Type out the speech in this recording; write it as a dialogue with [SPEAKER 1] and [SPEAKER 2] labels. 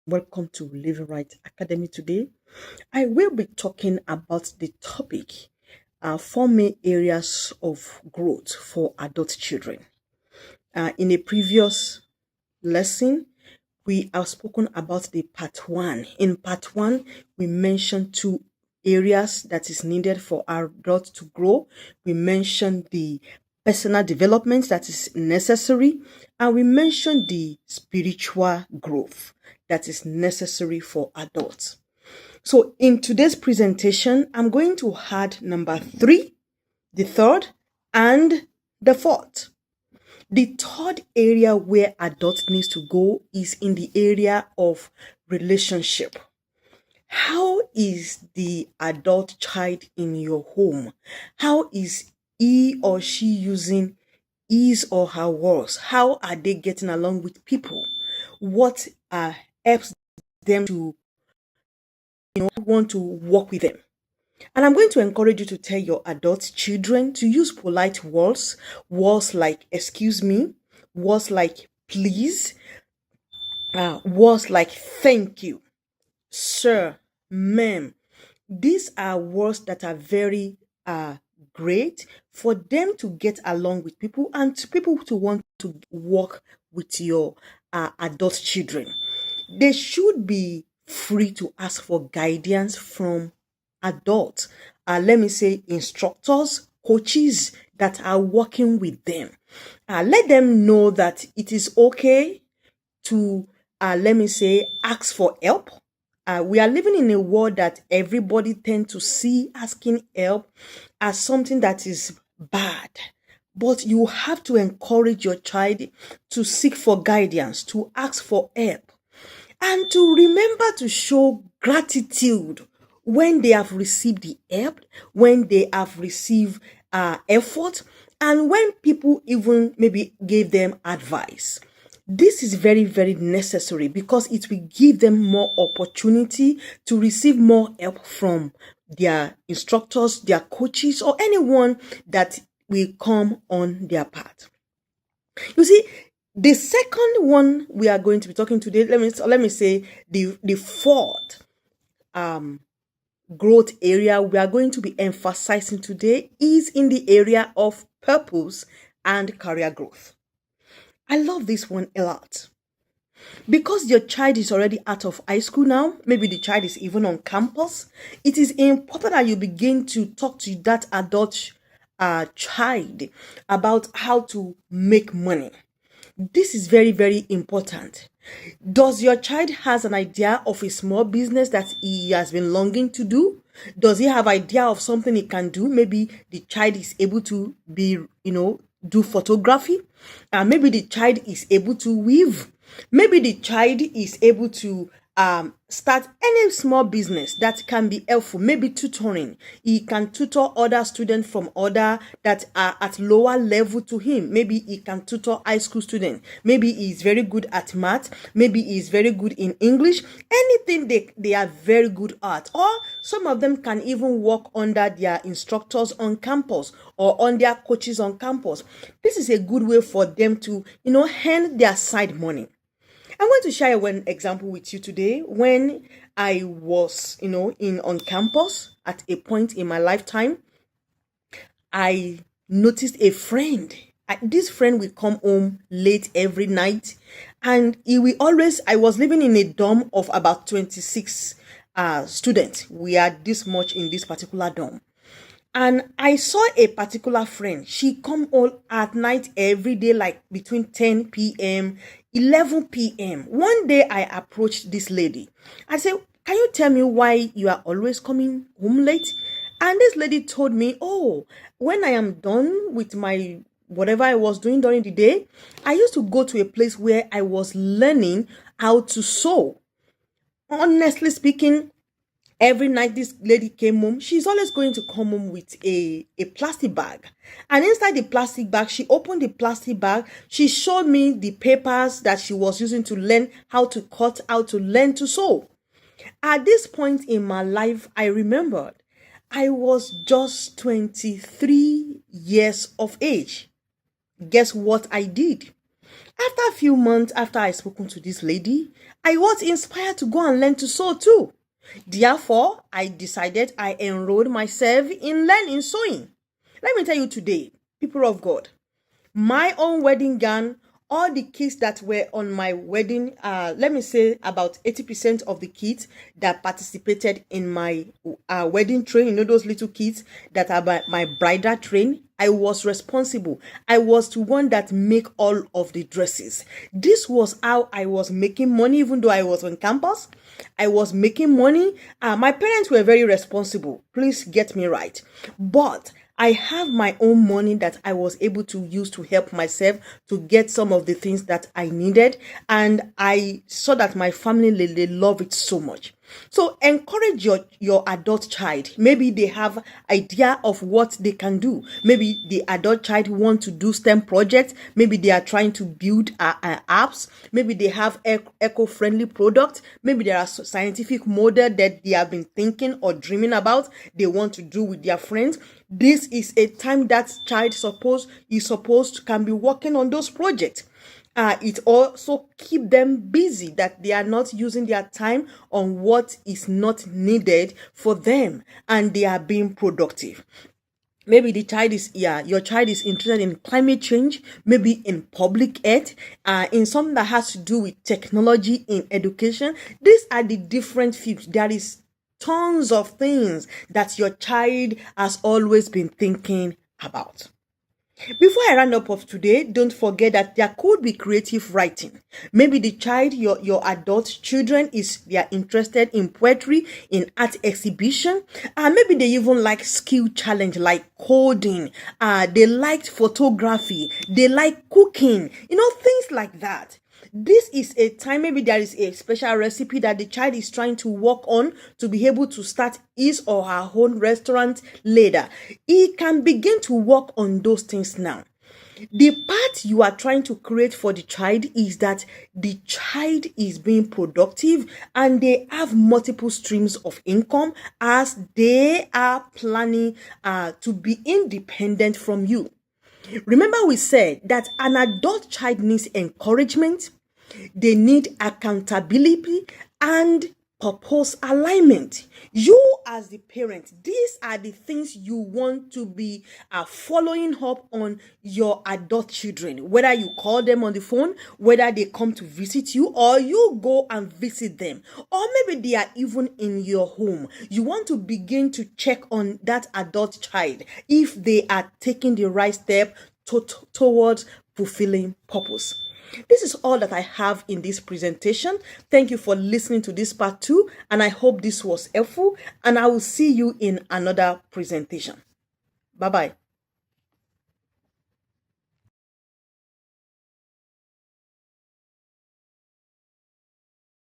[SPEAKER 1] Welcome to Living Right Academy today. I will be talking about the topic four main areas of growth for adult children. In a previous lesson, we have spoken about the part one. In part one, we mentioned two areas that is needed for our adults to grow. We mentioned the personal development that is necessary, and we mentioned the spiritual growth that is necessary for adults. So in today's presentation, I'm going to add number three, the third, and the fourth. The third area where adult needs to go is in the area of relationship. How is the adult child in your home? How is he or she using his or her words? How are they getting along with people? What helps them to want to work with them? And I'm going to encourage you to tell your adult children to use polite words, words like excuse me, words like please, words like thank you, sir, ma'am. These are words that are very great for them to get along with people and to people to want to work with your adult children. They should be free to ask for guidance from adults, let me say instructors, coaches that are working with them. Let them know that it is okay to, let me say, ask for help. We are living in a world that everybody tend to see asking help as something that is bad. But you have to encourage your child to seek for guidance, to ask for help, and to remember to show gratitude when they have received the help, when they have received effort, and when people even maybe gave them advice. This is very, very necessary because it will give them more opportunity to receive more help from their instructors, their coaches, or anyone that will come on their path. You see, the second one we are going to be talking today, let me say the fourth growth area we are going to be emphasizing today is in the area of purpose and career growth. I love this one a lot. Because your child is already out of high school now, maybe the child is even on campus, it is important that you begin to talk to that adult child about how to make money. This is very, very important. Does your child has an idea of a small business that he has been longing to do? Does he have idea of something he can do? Maybe the child is able to be, do photography. Maybe the child is able to weave. Maybe the child is able to start any small business that can be helpful. Maybe tutoring. He can tutor other students from other that are at lower level to him. Maybe he can tutor high school students. Maybe he is very good at math. Maybe he is very good in English. Anything they are very good at. Or some of them can even work under their instructors on campus or on their coaches on campus. This is a good way for them to, earn their side money. I'm going to share one example with you today. When I was, in on campus at a point in my lifetime, I noticed a friend. This friend will come home late every night, and he will always. I was living in a dorm of about 26 students. We are this much in this particular dorm. And I saw a particular friend. She come all at night every day, like between 10 p.m., 11 p.m. One day I approached this lady. I said, can you tell me why you are always coming home late? And this lady told me, oh, when I am done with my whatever I was doing during the day, I used to go to a place where I was learning how to sew. Honestly speaking, every night this lady came home, she's always going to come home with a plastic bag. And inside the plastic bag, she opened the plastic bag. She showed me the papers that she was using to learn how to cut, how to learn to sew. At this point in my life, I remembered I was just 23 years of age. Guess what I did? After a few months after I spoken to this lady, I was inspired to go and learn to sew too. Therefore, I decided I enrolled myself in learning sewing. Let me tell you today, people of God, my own wedding gown, all the kids that were on my wedding, let me say about 80% of the kids that participated in my wedding train, those little kids that are my bridal train, I was responsible. I was the one that make all of the dresses. This was how I was making money, even though I was on campus. I was making money. My parents were very responsible. Please get me right. But I have my own money that I was able to use to help myself to get some of the things that I needed. And I saw that my family, they love it so much. So encourage your adult child. Maybe they have idea of what they can do. Maybe the adult child want to do STEM projects. Maybe they are trying to build apps. Maybe they have eco-friendly products. Maybe there are scientific model that they have been thinking or dreaming about. They want to do with their friends. This is a time that child can be working on those projects. It also keep them busy, that they are not using their time on what is not needed for them, and they are being productive. Maybe your child is interested in climate change, maybe in public health, in something that has to do with technology in education. These are the different fields. There is tons of things that your child has always been thinking about. Before I round up of today, don't forget that there could be creative writing. Maybe the child, your adult children, they are interested in poetry, in art exhibition, maybe they even like skill challenge like coding, they liked photography, they like cooking, things like that. This is a time, maybe there is a special recipe that the child is trying to work on to be able to start his or her own restaurant later. He can begin to work on those things now. The part you are trying to create for the child is that the child is being productive and they have multiple streams of income as they are planning to be independent from you. Remember, we said that an adult child needs encouragement, they need accountability, and purpose alignment. You as the parent, these are the things you want to be following up on your adult children, whether you call them on the phone, whether they come to visit you, or you go and visit them, or maybe they are even in your home. You want to begin to check on that adult child if they are taking the right step towards fulfilling purpose. This is all that I have in this presentation. Thank you for listening to this part 2, and I hope this was helpful, and I will see you in another presentation. Bye-bye.